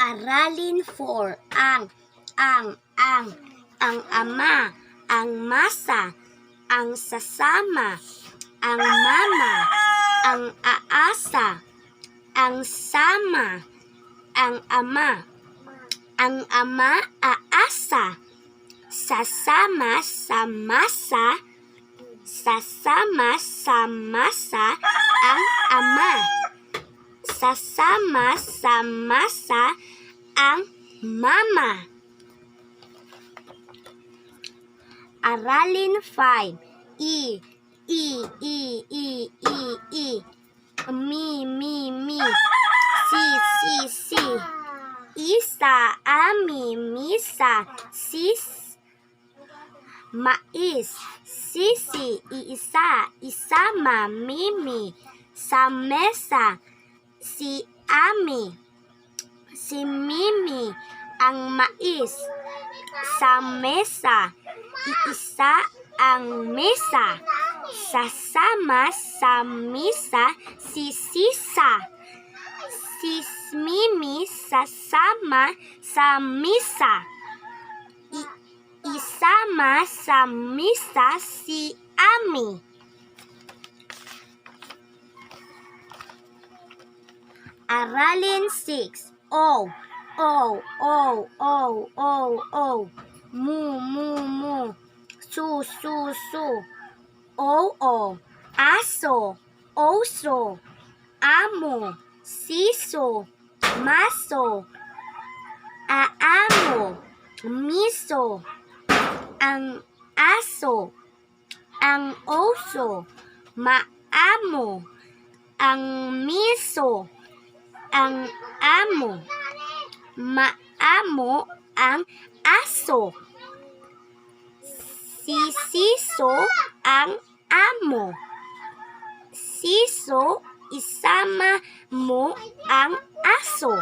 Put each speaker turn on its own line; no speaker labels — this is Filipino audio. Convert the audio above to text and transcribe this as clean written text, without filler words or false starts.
Aralin 4. Ang ama, ang masa, ang sasama, ang mama, ang aasa, ang sama, ang ama, aasa, sasama, samasa, sasama, samasa, ang ama, sasama, samasa, ang mama. Aralin 5. I. Mi. Si. Isa, ami, misa, sis, mais, sisi, iisa, isama, mimi, sa mesa, si ami, si mimi, ang mais, sa mesa, iisa, ang mesa, sasama, sa misa, si sisa, si mimi, sasama, sa misa, isama, sa misa, si ami. Aralin 6. O. Mu. Su. Oo. Aso. Oso. Amo. Siso. Maso. Aamo. Miso. Ang aso. Ang oso. Maamo. Ang miso. Ang amo. Maamo ang aso. Sisiso ang amo. Siso, isama mo ang aso.